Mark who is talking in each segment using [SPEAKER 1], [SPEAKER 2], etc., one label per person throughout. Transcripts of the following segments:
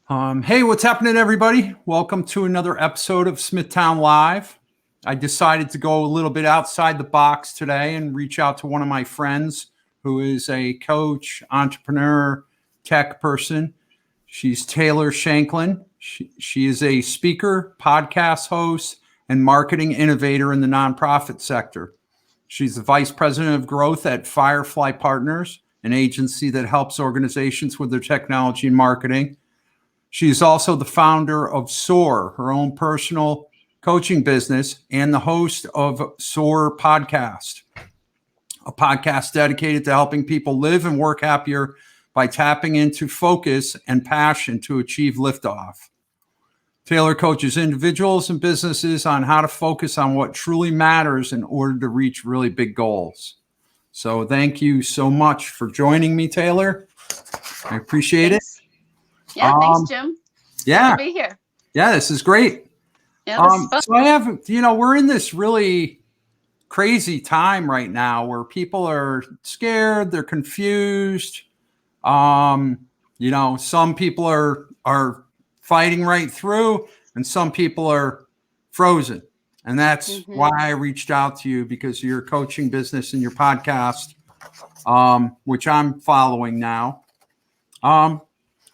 [SPEAKER 1] Hey, what's happening, everybody? Welcome to another episode of Smithtown Live. I decided to go a little bit outside the box today and reach out to one of my friends who is a coach, entrepreneur, tech person. She's Taylor Shanklin. She is a speaker, podcast host, and marketing innovator in the nonprofit sector. She's the vice president of growth at Firefly Partners, an agency that helps organizations with their technology and marketing. She's also the founder of SOAR, her own personal coaching business, and the host of SOAR Podcast, a podcast dedicated to helping people live and work happier by tapping into focus and passion to achieve liftoff. Taylor coaches individuals and businesses on how to focus on what truly matters in order to reach really big goals. So thank you so much for joining me, Taylor. I appreciate
[SPEAKER 2] Thanks. Yeah, thanks, Jim.
[SPEAKER 1] Yeah.
[SPEAKER 2] Good to be here.
[SPEAKER 1] Yeah, this is great.
[SPEAKER 2] Yeah, this is fun.
[SPEAKER 1] So I have, we're in this really crazy time right now where people are scared, they're confused. Some people are fighting right through, and some people are frozen. And that's why I reached out to you, because of your coaching business and your podcast, which I'm following now.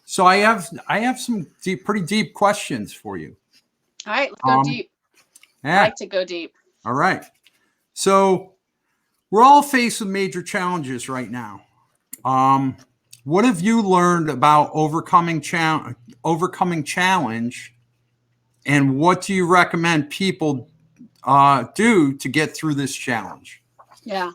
[SPEAKER 1] So I have some pretty deep questions for you.
[SPEAKER 2] All right, let's go deep.
[SPEAKER 1] Yeah.
[SPEAKER 2] I like to go deep.
[SPEAKER 1] All right. So we're all faced with major challenges right now. What have you learned about overcoming challenge, and what do you recommend people do to get through this challenge?
[SPEAKER 2] Yeah.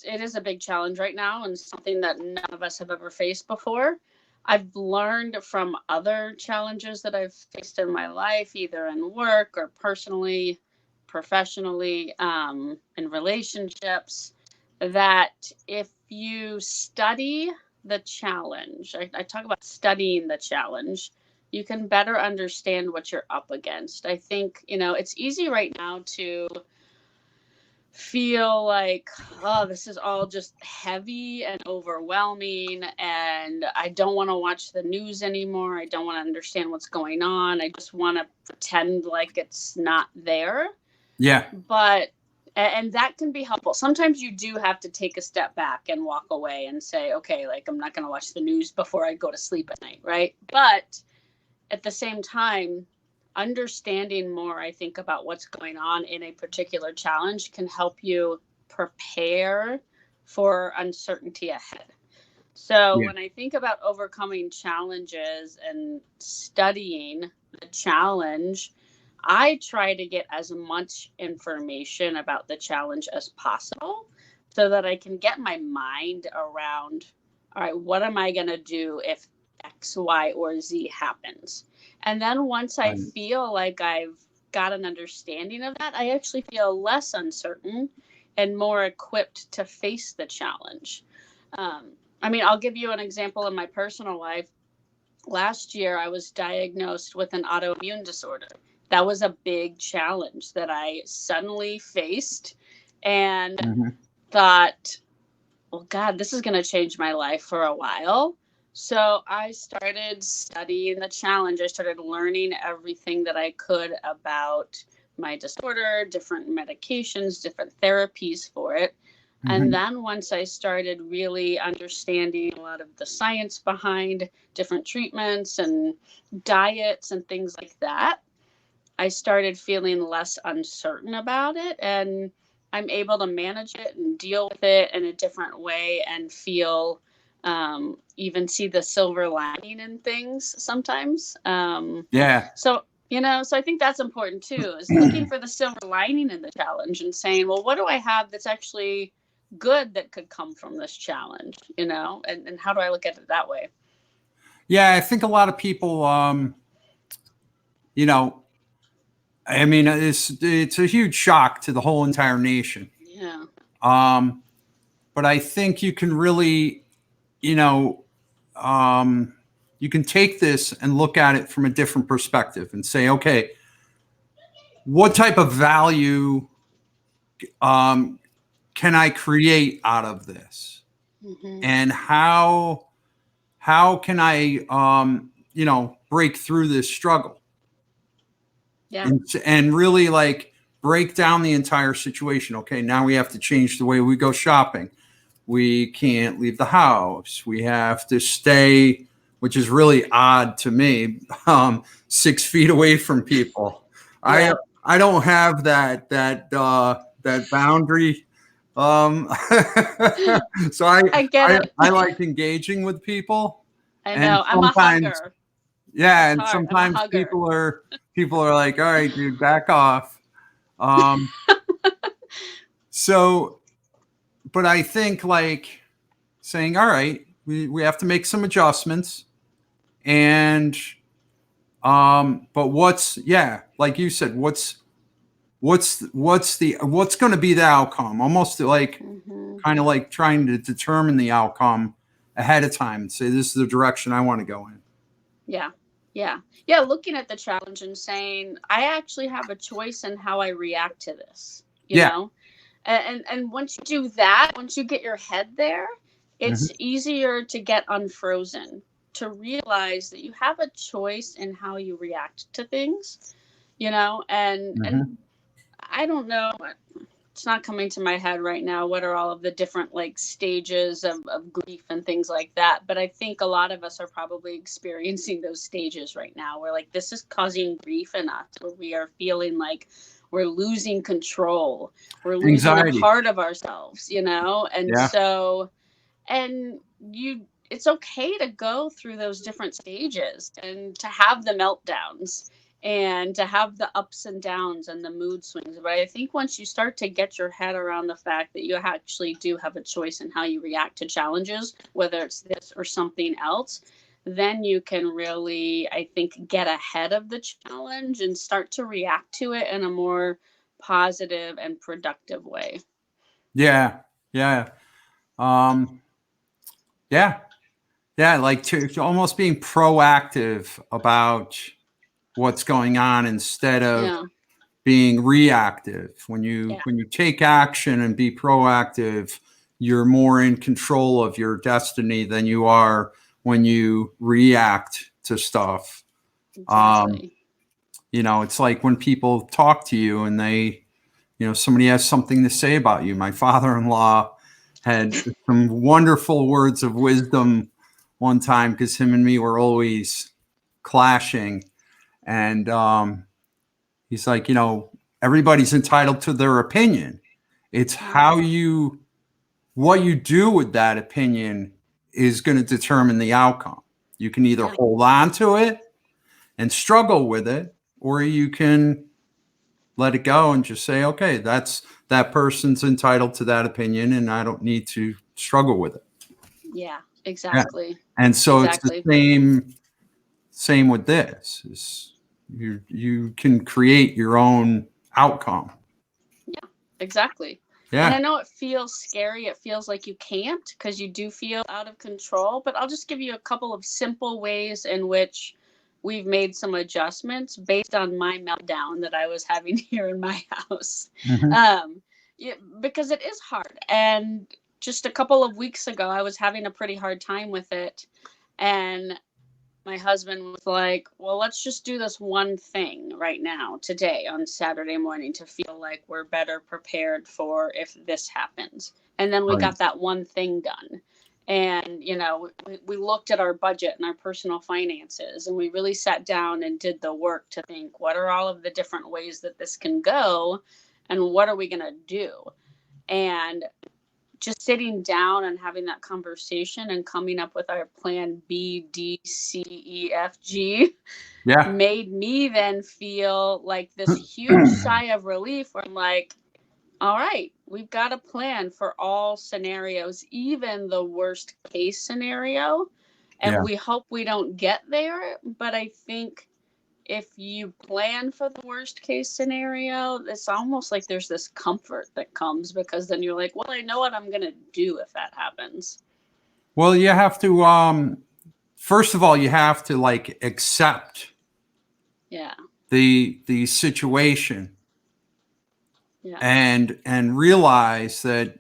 [SPEAKER 2] It is a big challenge right now, and something that none of us have ever faced before. I've learned from other challenges that I've faced in my life, either in work or personally, professionally, in relationships, that if you study the challenge, I talk about studying the challenge, you can better understand what you're up against. I think, it's easy right now to feel like, oh, this is all just heavy and overwhelming, and I don't want to watch the news anymore. I don't want to understand what's going on. I just want to pretend like it's not there.
[SPEAKER 1] Yeah.
[SPEAKER 2] And that can be helpful. Sometimes you do have to take a step back and walk away and say, okay, like, I'm not going to watch the news before I go to sleep at night, right? But at the same time, understanding more, I think, about what's going on in a particular challenge can help you prepare for uncertainty ahead. So when I think about overcoming challenges and studying the challenge, I try to get as much information about the challenge as possible so that I can get my mind around, all right, what am I going to do if X, Y, or Z happens? And then once I feel like I've got an understanding of that, I actually feel less uncertain and more equipped to face the challenge. I'll give you an example in my personal life. Last year, I was diagnosed with an autoimmune disorder. That was a big challenge that I suddenly faced and thought, well, God, this is going to change my life for a while. So I started studying the challenge. I started learning everything that I could about my disorder, different medications, different therapies for it. And then once I started really understanding a lot of the science behind different treatments and diets and things like that, I started feeling less uncertain about it. And I'm able to manage it and deal with it in a different way and feel even see the silver lining in things sometimes. So I think that's important too, is looking for the silver lining in the challenge and saying, well, what do I have that's actually good that could come from this challenge, and how do I look at it that way?
[SPEAKER 1] Yeah, I think a lot of people, it's a huge shock to the whole entire nation.
[SPEAKER 2] Yeah.
[SPEAKER 1] But I think you can really, you can take this and look at it from a different perspective and say, okay, what type of value can I create out of this? And how how can I, break through this struggle?
[SPEAKER 2] Yeah.
[SPEAKER 1] And really like break down the entire situation. Okay, now we have to change the way we go shopping. We can't leave the house. We have to stay, which is really odd to me, 6 feet away from people. I
[SPEAKER 2] Yeah.
[SPEAKER 1] I don't have that boundary. Um, so
[SPEAKER 2] I get it.
[SPEAKER 1] I like engaging with people,
[SPEAKER 2] I
[SPEAKER 1] and
[SPEAKER 2] know. I'm a
[SPEAKER 1] sometimes
[SPEAKER 2] hugger.
[SPEAKER 1] yeah,
[SPEAKER 2] It's
[SPEAKER 1] and
[SPEAKER 2] hard. I'm a
[SPEAKER 1] sometimes
[SPEAKER 2] hugger.
[SPEAKER 1] people are like, all right, dude, back off. Um, so, but I think like saying, all right, we have to make some adjustments. And but what's yeah, like you said, what's going to be the outcome? Almost like
[SPEAKER 2] Hmm.
[SPEAKER 1] kind of like trying to determine the outcome ahead of time and say this is the direction I want to go in.
[SPEAKER 2] Yeah. Yeah. Yeah. Looking at the challenge and saying, I actually have a choice in how I react to this, you
[SPEAKER 1] Yeah.
[SPEAKER 2] know? And once you do that, once you get your head there,
[SPEAKER 1] Hmm.
[SPEAKER 2] it's easier to get unfrozen, to realize that you have a choice in how you react to things, and
[SPEAKER 1] Hmm.
[SPEAKER 2] I don't know, it's not coming to my head right now what are all of the different like stages of grief and things like that, but I think a lot of us are probably experiencing those stages right now where like this is causing grief in us, where we are feeling like we're losing control, we're losing a
[SPEAKER 1] Anxiety.
[SPEAKER 2] part of ourselves, and
[SPEAKER 1] Yeah.
[SPEAKER 2] so and you it's okay to go through those different stages and to have the meltdowns and to have the ups and downs and the mood swings, but I think once you start to get your head around the fact that you actually do have a choice in how you react to challenges, whether it's this or something else, then you can really, I think, get ahead of the challenge and start to react to it in a more positive and productive way.
[SPEAKER 1] Yeah. Yeah. Um, yeah. Yeah. Like to almost being proactive about what's going on instead of
[SPEAKER 2] Yeah.
[SPEAKER 1] being reactive.
[SPEAKER 2] Yeah.
[SPEAKER 1] When you take action and be proactive, you're more in control of your destiny than you are when you react to stuff. Um,
[SPEAKER 2] Exactly.
[SPEAKER 1] it's like when people talk to you and somebody has something to say about you. My father-in-law had some wonderful words of wisdom one time because him and me were always clashing. And he's like, everybody's entitled to their opinion. It's
[SPEAKER 2] Mm.
[SPEAKER 1] what you do with that opinion is going to determine the outcome. You can either
[SPEAKER 2] Yeah.
[SPEAKER 1] hold on to it and struggle with it, or you can let it go and just say, okay, that person's entitled to that opinion and I don't need to struggle with it.
[SPEAKER 2] Yeah.
[SPEAKER 1] Yeah.
[SPEAKER 2] Exactly.
[SPEAKER 1] And so it's the
[SPEAKER 2] Exactly.
[SPEAKER 1] same with this. Is you can create your own outcome.
[SPEAKER 2] Yeah. Exactly. And I
[SPEAKER 1] Yeah.
[SPEAKER 2] know it feels scary. It feels like you can't because you do feel out of control. But I'll just give you a couple of simple ways in which we've made some adjustments based on my meltdown that I was having here in my house.
[SPEAKER 1] Hmm.
[SPEAKER 2] Um, yeah, because it is hard. And just a couple of weeks ago, I was having a pretty hard time with it. And my husband was like, well, let's just do this one thing right now, today, on Saturday morning, to feel like we're better prepared for if this happens. And then we
[SPEAKER 1] Right.
[SPEAKER 2] got that one thing done. And, we looked at our budget and our personal finances, and we really sat down and did the work to think, what are all of the different ways that this can go? And what are we going to do? And just sitting down and having that conversation and coming up with our plan B, D, C, E, F, G
[SPEAKER 1] Yeah.
[SPEAKER 2] made me then feel like this huge sigh of relief where I'm like, all right, we've got a plan for all scenarios, even the worst case scenario. And
[SPEAKER 1] Yeah.
[SPEAKER 2] we hope we don't get there. But I think if you plan for the worst case scenario, it's almost like there's this comfort that comes because then you're like, well, I know what I'm going to do if that happens.
[SPEAKER 1] Well, you have to first of all, you have to like accept
[SPEAKER 2] Yeah.
[SPEAKER 1] the situation
[SPEAKER 2] Yeah.
[SPEAKER 1] and realize that,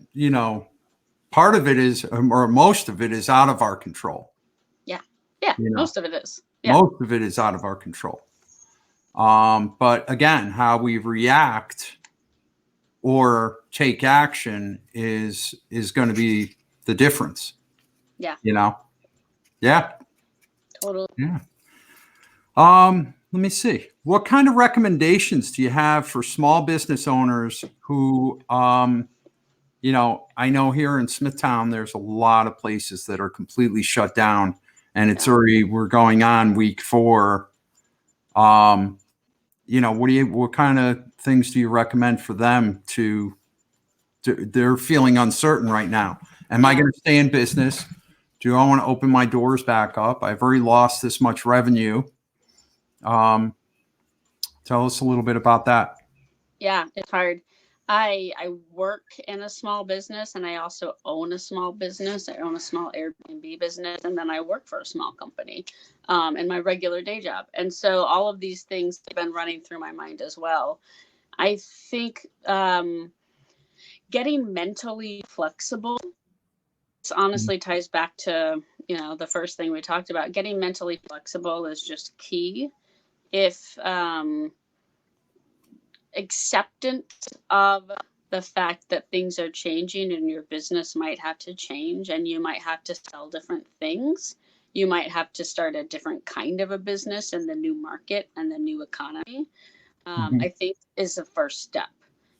[SPEAKER 1] part of it is or most of it is out of our control.
[SPEAKER 2] Yeah. Yeah,
[SPEAKER 1] You know,
[SPEAKER 2] most of it is. Yeah.
[SPEAKER 1] most of it is out of our control. But again, how we react or take action is going to be the difference.
[SPEAKER 2] Yeah.
[SPEAKER 1] You know? Yeah.
[SPEAKER 2] Totally.
[SPEAKER 1] Yeah. Let me see. What kind of recommendations do you have for small business owners who, you know, I know here in Smithtown, there's a lot of places that are completely shut down, and it's
[SPEAKER 2] Yeah.
[SPEAKER 1] already, we're going on week 4. You know, what kind of things do you recommend for them they're feeling uncertain right now. Am I
[SPEAKER 2] Yeah.
[SPEAKER 1] going to stay in business? Do I want to open my doors back up? I've already lost this much revenue. Tell us a little bit about that.
[SPEAKER 2] Yeah, it's hard. I work in a small business, and I also own a small business. I own a small Airbnb business, and then I work for a small company in my regular day job. And so all of these things have been running through my mind as well. I think getting mentally flexible, this honestly ties back to, you know, the first thing we talked about. Getting mentally flexible is just key. If acceptance of the fact that things are changing and your business might have to change, and you might have to sell different things. You might have to start a different kind of a business in the new market and the new economy.
[SPEAKER 1] Mhm.
[SPEAKER 2] I think is the first step,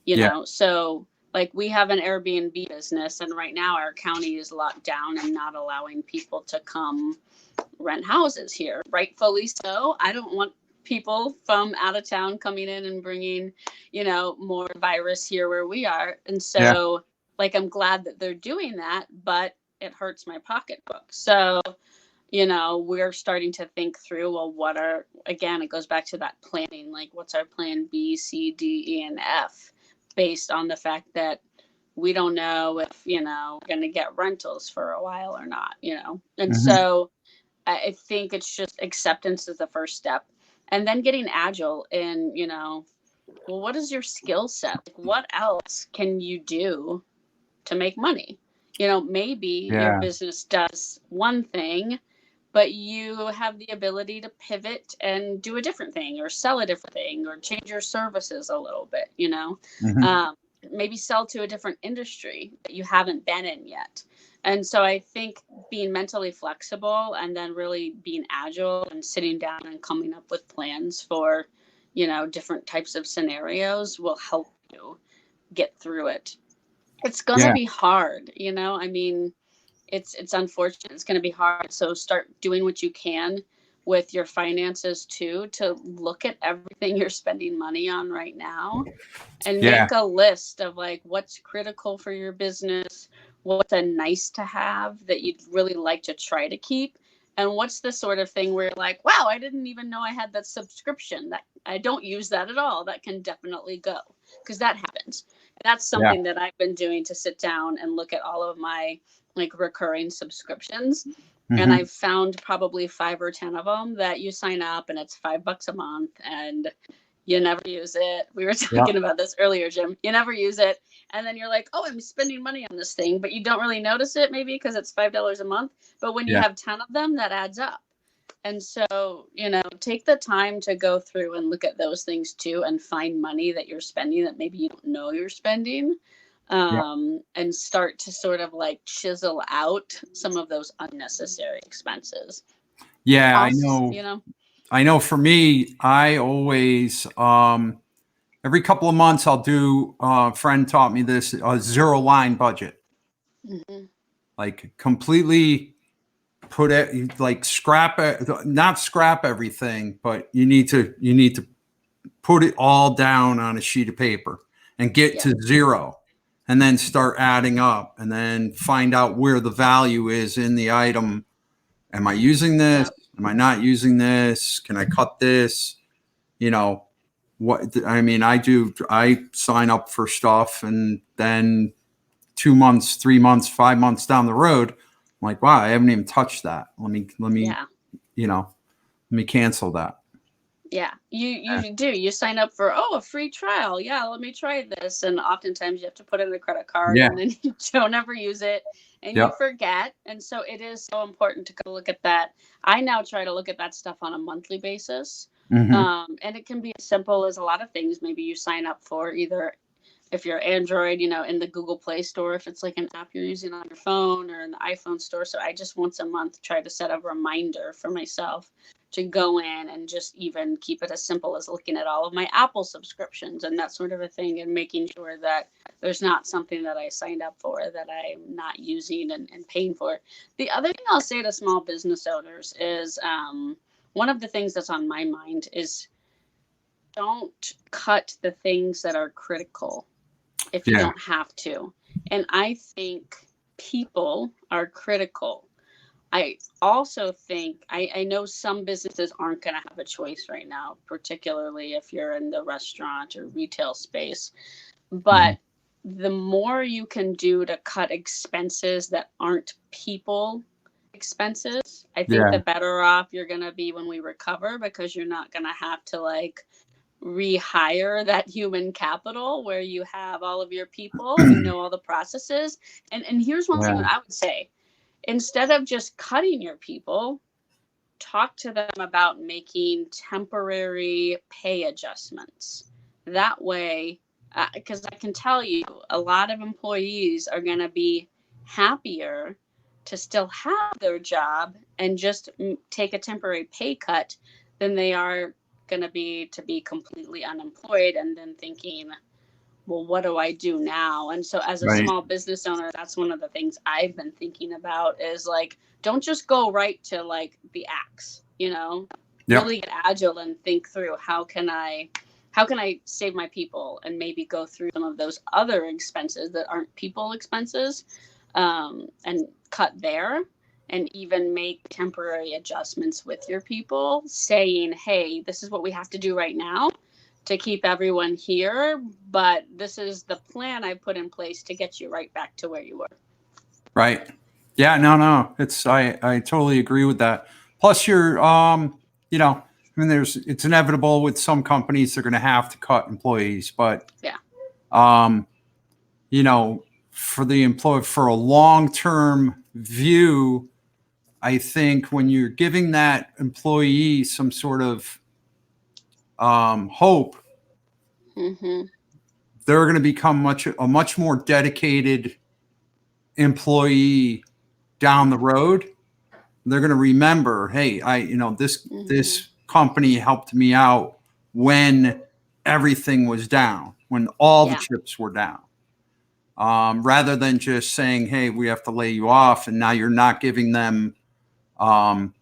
[SPEAKER 2] you
[SPEAKER 1] Yeah.
[SPEAKER 2] know. So like we have an Airbnb business, and right now our county is locked down and not allowing people to come rent houses here, rightfully so. I don't want people from out of town coming in and bringing, you know, more virus here where we are. And
[SPEAKER 1] Yeah.
[SPEAKER 2] so like I'm glad that they're doing that, but it hurts my pocketbook. So, you know, we're starting to think through, well, what are, again, it goes back to that planning, like what's our plan B, C, D, E, and F, based on the fact that we don't know if, you know, we're going to get rentals for a while or not, you know. And
[SPEAKER 1] Mhm.
[SPEAKER 2] so I think it's just acceptance is the first step. And then getting agile in, you know, well, what is your skill set? Like, what else can you do to make money? You know, maybe your
[SPEAKER 1] Yeah.
[SPEAKER 2] business does one thing, but you have the ability to pivot and do a different thing or sell a different thing or change your services a little bit, you know.
[SPEAKER 1] Mhm.
[SPEAKER 2] um, Maybe sell to a different industry that you haven't been in yet. And so I think being mentally flexible and then really being agile and sitting down and coming up with plans for, you know, different types of scenarios will help you get through it. It's going to
[SPEAKER 1] Yeah.
[SPEAKER 2] be hard, you know. I mean, it's unfortunate, it's going to be hard, so start doing what you can with your finances too, to look at everything you're spending money on right now and
[SPEAKER 1] Yeah.
[SPEAKER 2] make a list of like what's critical for your business, what's a nice to have that you'd really like to try to keep, and what's the sort of thing where you're like, wow, I didn't even know I had that subscription, that I don't use that at all, that can definitely go, because that happens. That's
[SPEAKER 1] Yeah.
[SPEAKER 2] something that I've been doing, to sit down and look at all of my like recurring subscriptions. And
[SPEAKER 1] Mhm.
[SPEAKER 2] I've found probably 5 or 10 of them that you sign up and it's $5 a month and you never use it. We were
[SPEAKER 1] Yeah.
[SPEAKER 2] talking about this earlier, Jim. You never use it. And then you're like, oh, I'm spending money on this thing, but you don't really notice it maybe because it's $5 a month. But when you
[SPEAKER 1] Yeah.
[SPEAKER 2] have 10 of them, that adds up. And so, you know, take the time to go through and look at those things too and find money that you're spending that maybe you don't know you're spending,
[SPEAKER 1] Yeah.
[SPEAKER 2] and start to sort of like chisel out some of those unnecessary expenses.
[SPEAKER 1] Yeah. I
[SPEAKER 2] Also,
[SPEAKER 1] know.
[SPEAKER 2] you know,
[SPEAKER 1] I know for me, I always, every couple of months, I'll do, a friend taught me this, a zero line budget,
[SPEAKER 2] hmm
[SPEAKER 1] like completely put it, like scrap it, not scrap everything, but you need to put it all down on a sheet of paper and get
[SPEAKER 2] yeah,
[SPEAKER 1] to zero, and then start adding up and then find out where the value is in the item. Am I using this?
[SPEAKER 2] yeah,
[SPEAKER 1] Am I not using this? Can I cut this? You know, what I mean, I sign up for stuff, and then 2 months, 3 months, 5 months down the road, I'm like, wow, I haven't even touched that. Let me,
[SPEAKER 2] yeah.
[SPEAKER 1] you know, let me cancel that.
[SPEAKER 2] Yeah, you do. You sign up for, a free trial. Yeah, let me try this. And oftentimes you have to put in a credit card
[SPEAKER 1] Yeah.
[SPEAKER 2] and then you don't ever use it and you
[SPEAKER 1] Yep.
[SPEAKER 2] forget. And so it is so important to go look at that. I now try to look at that stuff on a monthly basis.
[SPEAKER 1] Hmm.
[SPEAKER 2] And it can be as simple as a lot of things. Maybe you sign up for either, if you're Android, in the Google Play Store, if it's like an app you're using on your phone, or in the iPhone store. So I just once a month try to set a reminder for myself to go in and just even keep it as simple as looking at all of my Apple subscriptions and that sort of a thing, and making sure that there's not something that I signed up for that I'm not using and paying for. The other thing I'll say to small business owners is, one of the things that's on my mind is, don't cut the things that are critical if you
[SPEAKER 1] Yeah.
[SPEAKER 2] don't have to. And I think people are critical. I also think, I know some businesses aren't going to have a choice right now, particularly if you're in the restaurant or retail space.
[SPEAKER 1] Hmm.
[SPEAKER 2] But the more you can do to cut expenses that aren't people expenses, I think
[SPEAKER 1] Yeah.
[SPEAKER 2] the better off you're going to be when we recover, because you're not going to have to like rehire that human capital where you have all of your people and you know all the processes. And here's one thing
[SPEAKER 1] Yeah.
[SPEAKER 2] that I would say: instead of just cutting your people, talk to them about making temporary pay adjustments. That way, because I can tell you, a lot of employees are going to be happier to still have their job and just take a temporary pay cut than they are going to be completely unemployed and then thinking, well, what do I do now? And so as a
[SPEAKER 1] Right.
[SPEAKER 2] small business owner, that's one of the things I've been thinking about, is like, don't just go right to like the axe,
[SPEAKER 1] Yep.
[SPEAKER 2] really get agile and think through, how can I save my people, and maybe go through some of those other expenses that aren't people expenses, and cut there, and even make temporary adjustments with your people, saying, hey, this is what we have to do right now to keep everyone here, but this is the plan I put in place to get you right back to where you were.
[SPEAKER 1] Right. Yeah. No. No. I totally agree with that. Plus, I mean, it's inevitable with some companies they're going to have to cut employees, but
[SPEAKER 2] Yeah.
[SPEAKER 1] um, you know, for a long term view, I think when you're giving that employee some sort of hope,
[SPEAKER 2] Mm-hmm.
[SPEAKER 1] they're going to become a much more dedicated employee down the road. They're going to remember, hey,
[SPEAKER 2] Mm-hmm.
[SPEAKER 1] this company helped me out when everything was down, when all the
[SPEAKER 2] Yeah.
[SPEAKER 1] chips were down. Rather than just saying, hey, we have to lay you off, and now you're not giving them um,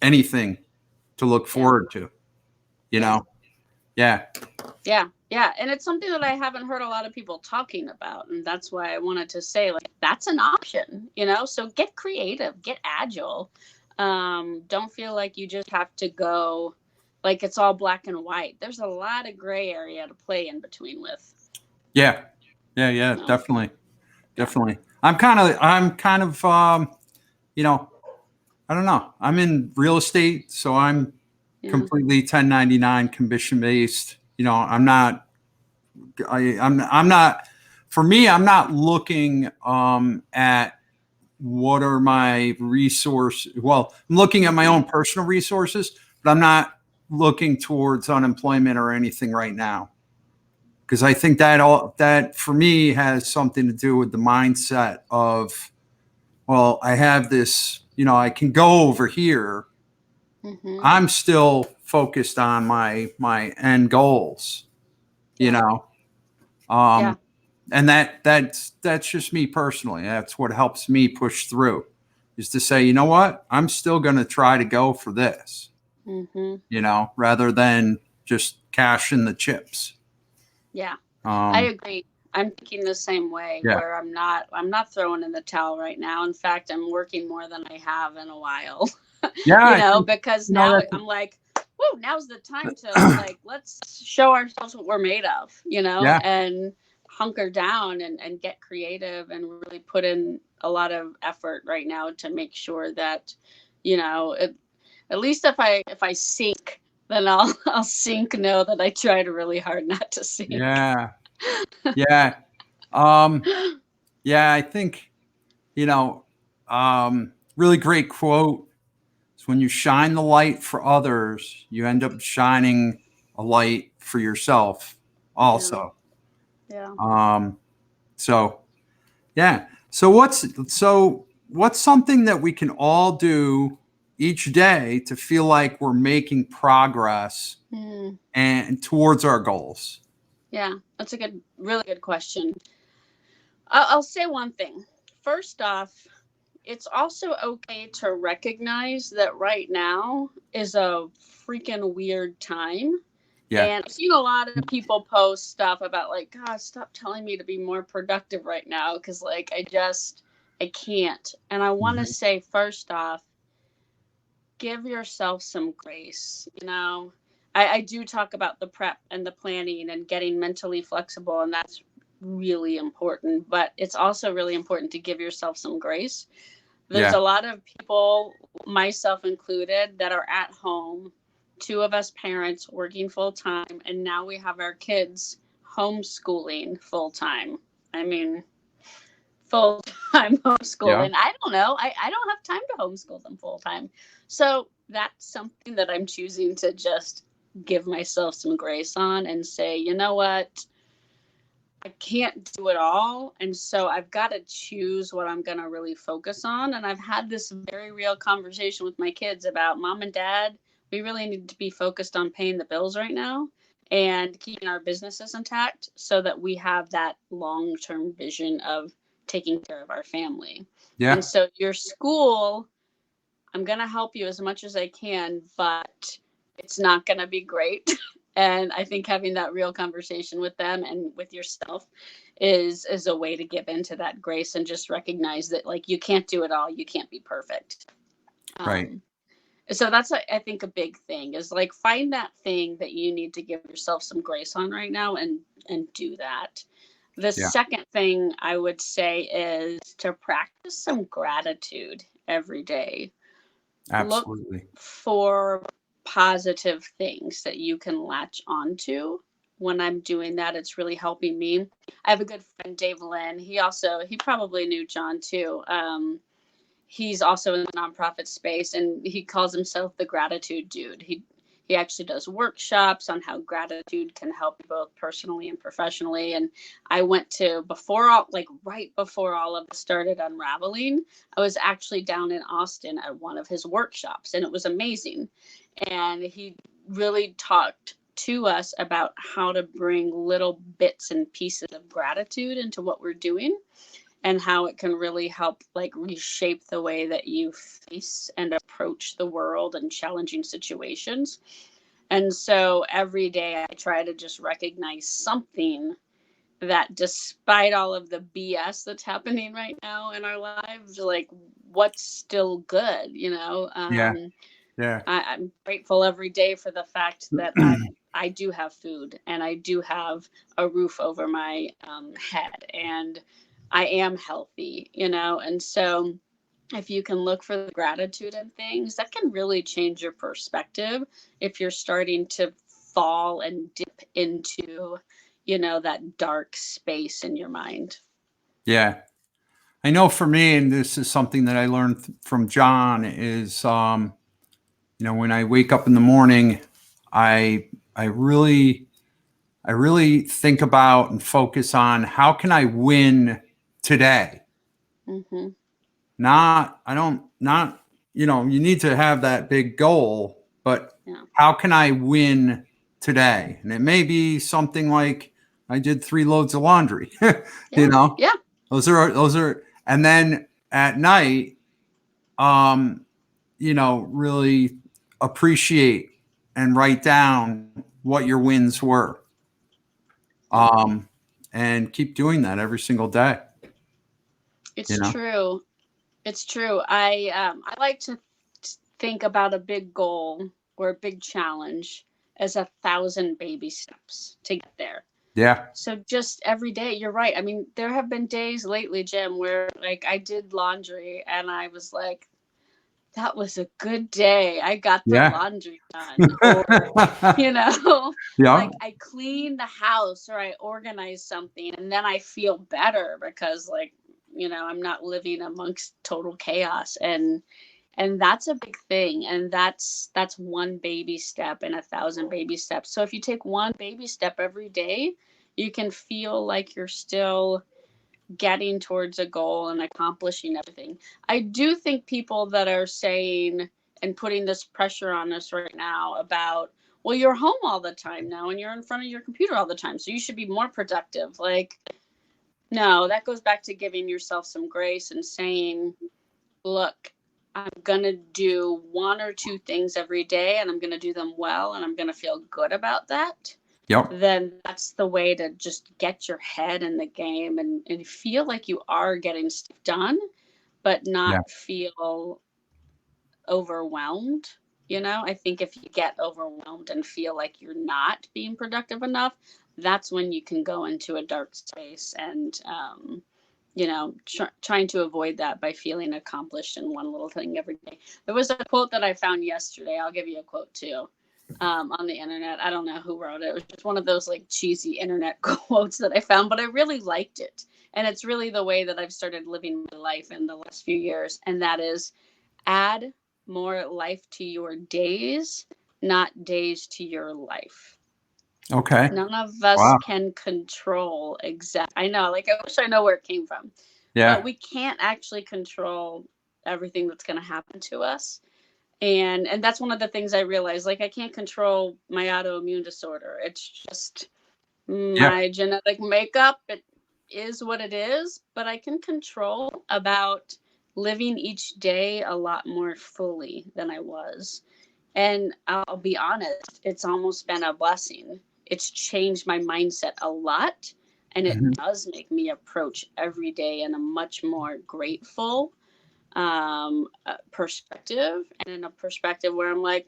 [SPEAKER 1] anything to look
[SPEAKER 2] Yeah.
[SPEAKER 1] forward to. You
[SPEAKER 2] Yeah.
[SPEAKER 1] know, yeah,
[SPEAKER 2] Yeah. Yeah. And it's something that I haven't heard a lot of people talking about. And that's why I wanted to say, like, that's an option. So get creative, get agile. Don't feel like you just have to go like it's all black and white. There's a lot of gray area to play in between with.
[SPEAKER 1] yeah, yeah, yeah,
[SPEAKER 2] No.
[SPEAKER 1] definitely,
[SPEAKER 2] Yeah.
[SPEAKER 1] definitely. I'm kind of, you know, I don't know. I'm in real estate, so I'm
[SPEAKER 2] Yeah.
[SPEAKER 1] completely 1099 commission based. I'm not, for me, I'm not looking at what are my resources. Well, I'm looking at my
[SPEAKER 2] Mm-hmm.
[SPEAKER 1] own personal resources, but I'm not looking towards unemployment or anything right now. Because I think that for me has something to do with the mindset of, well, I have this, I can go over here.
[SPEAKER 2] Mm-hmm.
[SPEAKER 1] I'm still focused on my end goals, you
[SPEAKER 2] Yeah.
[SPEAKER 1] know.
[SPEAKER 2] Yeah.
[SPEAKER 1] Um, and that's just me personally. That's what helps me push through, is to say, you know what, I'm still going to try to go for this,
[SPEAKER 2] Mm-hmm.
[SPEAKER 1] rather than just cash in the chips.
[SPEAKER 2] Yeah. I
[SPEAKER 1] Um,
[SPEAKER 2] agree. I'm thinking the same way,
[SPEAKER 1] yeah,
[SPEAKER 2] where I'm not throwing in the towel right now. In fact, I'm working more than I have in a while.
[SPEAKER 1] yeah, I think
[SPEAKER 2] Because now
[SPEAKER 1] that's
[SPEAKER 2] I'm like, whoa, now's the time to like, let's show ourselves what we're made of,
[SPEAKER 1] yeah,
[SPEAKER 2] and hunker down and get creative and really put in a lot of effort right now to make sure that, at least if I sink then I'll sink know that I tried really hard not to sink.
[SPEAKER 1] Yeah. Yeah. Um, yeah, I think, you know, really great quote. It's when you shine the light for others, you end up shining a light for yourself
[SPEAKER 2] Yeah.
[SPEAKER 1] also.
[SPEAKER 2] Yeah.
[SPEAKER 1] Um, so yeah. So what's something that we can all do each day to feel like we're making progress
[SPEAKER 2] Mm,
[SPEAKER 1] and towards our goals?
[SPEAKER 2] yeah. That's a really good question. I'll say one thing. First off, it's also okay to recognize that right now is a freaking weird time.
[SPEAKER 1] Yeah.
[SPEAKER 2] And I've seen a lot of people post stuff about like, God, stop telling me to be more productive right now because like I can't. And I want to
[SPEAKER 1] Mhm.
[SPEAKER 2] say first off, give yourself some grace. I do talk about the prep and the planning and getting mentally flexible, and that's really important. But it's also really important to give yourself some grace. There's
[SPEAKER 1] Yeah.
[SPEAKER 2] a lot of people, myself included, that are at home, two of us parents working full time, and now we have our kids homeschooling full time. I mean, full time
[SPEAKER 1] Yeah.
[SPEAKER 2] homeschooling. I don't know. I don't have time to homeschool them full time. So that's something that I'm choosing to just give myself some grace on and say, you know what? I can't do it all. And so I've got to choose what I'm going to really focus on. And I've had this very real conversation with my kids about mom and dad. We really need to be focused on paying the bills right now and keeping our businesses intact so that we have that long term vision of taking care of our family. And
[SPEAKER 1] Yeah.
[SPEAKER 2] so your school, I'm going to help you as much as I can, but it's not going to be great. And I think having that real conversation with them and with yourself is a way to give into that grace and just recognize that like you can't do it all, you can't be perfect.
[SPEAKER 1] Right.
[SPEAKER 2] Um, so that's I think a big thing is like find that thing that you need to give yourself some grace on right now and do that. The
[SPEAKER 1] Yeah.
[SPEAKER 2] second thing I would say is to practice some gratitude every day. Look
[SPEAKER 1] Absolutely.
[SPEAKER 2] for positive things that you can latch onto. When I'm doing that, it's really helping me. I have a good friend, Dave Lynn. He probably knew John too. He's also in the nonprofit space and he calls himself the gratitude dude. He actually does workshops on how gratitude can help you both personally and professionally. And I went to right before all of this started unraveling, I was actually down in Austin at one of his workshops and it was amazing. And he really talked to us about how to bring little bits and pieces of gratitude into what we're doing and how it can really help like reshape the way that you face and approach the world and challenging situations. And so every day I try to just recognize something that despite all of the BS that's happening right now in our lives, like what's still good,
[SPEAKER 1] Yeah. Yeah.
[SPEAKER 2] I'm grateful every day for the fact that I do have food and I do have a roof over my head and I am healthy, and so if you can look for the gratitude in things, that can really change your perspective if you're starting to fall and dip into, that dark space in your mind.
[SPEAKER 1] Yeah. I know for me, and this is something that I learned from John, is when I wake up in the morning, I I really I really think about and focus on how can I win today.
[SPEAKER 2] Mm-hmm.
[SPEAKER 1] Not I don't not you need to have that big goal, but
[SPEAKER 2] Yeah.
[SPEAKER 1] how can I win today? And it may be something like I did 3 loads of laundry. you
[SPEAKER 2] Yeah.
[SPEAKER 1] know,
[SPEAKER 2] Yeah.
[SPEAKER 1] those are, and then at night, um, really appreciate and write down what your wins were.
[SPEAKER 2] Yeah.
[SPEAKER 1] Um, and keep doing that every single day. You
[SPEAKER 2] It's
[SPEAKER 1] know,
[SPEAKER 2] true. It's true. I like to think about a big goal or a big challenge as 1,000 baby steps to get there.
[SPEAKER 1] yeah,
[SPEAKER 2] So just every day, you're right. I mean, there have been days lately, Jim, where like I did laundry and I was like, that was a good day. I got the
[SPEAKER 1] Yeah.
[SPEAKER 2] laundry done. Or, you know,
[SPEAKER 1] Yeah.
[SPEAKER 2] like I cleaned the house or I organized something and then I feel better because like, I'm not living amongst total chaos. And that's a big thing. And that's one baby step in 1,000 baby steps. So if you take one baby step every day, you can feel like you're still getting towards a goal and accomplishing everything. I do think people that are saying and putting this pressure on us right now about, well, you're home all the time now and you're in front of your computer all the time, so you should be more productive. Like, no, that goes back to giving yourself some grace and saying, look, I'm going to do one or two things every day and I'm going to do them well and I'm going to feel good about that.
[SPEAKER 1] Yep.
[SPEAKER 2] Then that's the way to just get your head in the game and feel like you are getting stuff done, but
[SPEAKER 1] Yeah.
[SPEAKER 2] not feel overwhelmed. I think if you get overwhelmed and feel like you're not being productive enough, that's when you can go into a dark space and, trying to avoid that by feeling accomplished in one little thing every day. There was a quote that I found yesterday. I'll give you a quote too. On the internet. I don't know who wrote it. It was just one of those like cheesy internet quotes that I found, but I really liked it. And it's really the way that I've started living my life in the last few years. And that is, add more life to your days, not days to your life.
[SPEAKER 1] Okay.
[SPEAKER 2] None of us
[SPEAKER 1] Wow.
[SPEAKER 2] can control I know, like I wish I know where it came from.
[SPEAKER 1] Yeah.
[SPEAKER 2] But we can't actually control everything that's going to happen to us. And that's one of the things I realized, like I can't control my autoimmune disorder. It's just
[SPEAKER 1] Yeah.
[SPEAKER 2] my genetic makeup. It is what it is, but I can control about living each day a lot more fully than I was. And I'll be honest, it's almost been a blessing. It's changed my mindset a lot, and it
[SPEAKER 1] Mhm.
[SPEAKER 2] does make me approach every day in a much more grateful perspective, and in a perspective where I'm like,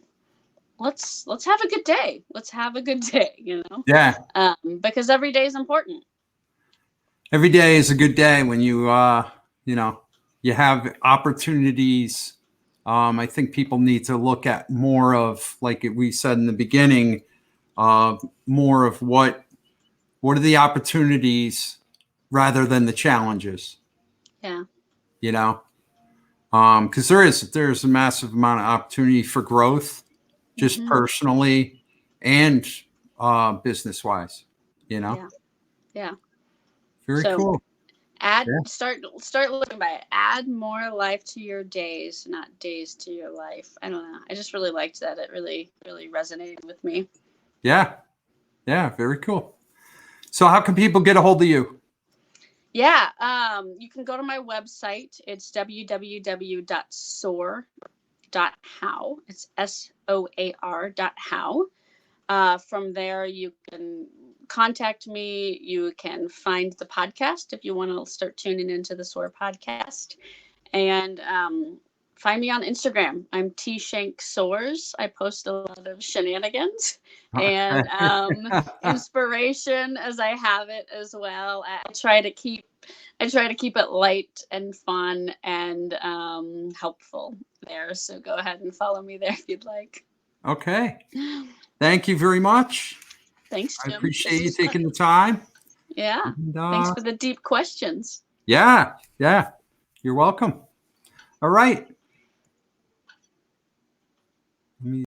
[SPEAKER 2] let's have a good day. Let's have a good day,
[SPEAKER 1] Yeah.
[SPEAKER 2] because every day is important.
[SPEAKER 1] Every day is a good day when you have opportunities. I think people need to look at more of, like we said in the beginning, more of what are the opportunities rather than the challenges.
[SPEAKER 2] Yeah.
[SPEAKER 1] Because there's a massive amount of opportunity for growth, just
[SPEAKER 2] Mm-hmm.
[SPEAKER 1] personally and business wise.
[SPEAKER 2] Yeah. Yeah.
[SPEAKER 1] Very
[SPEAKER 2] So
[SPEAKER 1] cool. Yeah.
[SPEAKER 2] start looking by it. Add more life to your days, not days to your life. I don't know. I just really liked that. It really, really resonated with me.
[SPEAKER 1] Yeah. Yeah. Very cool. So how can people get a hold of you?
[SPEAKER 2] Yeah. You can go to my website. It's www.soar.how. It's SOAR.how. From there, you can contact me. You can find the podcast if you want to start tuning into the SOAR podcast. And find me on Instagram. I'm T Shank Soars. I post a lot of shenanigans and inspiration as I have it as well. I try to keep it light and fun and helpful there. So go ahead and follow me there if you'd like.
[SPEAKER 1] Okay. Thank you very much.
[SPEAKER 2] Thanks,
[SPEAKER 1] I
[SPEAKER 2] Jim. This
[SPEAKER 1] appreciate you
[SPEAKER 2] was fun.
[SPEAKER 1] taking the time.
[SPEAKER 2] Yeah.
[SPEAKER 1] And,
[SPEAKER 2] Thanks for the deep questions.
[SPEAKER 1] yeah. Yeah. You're welcome. All right. Let me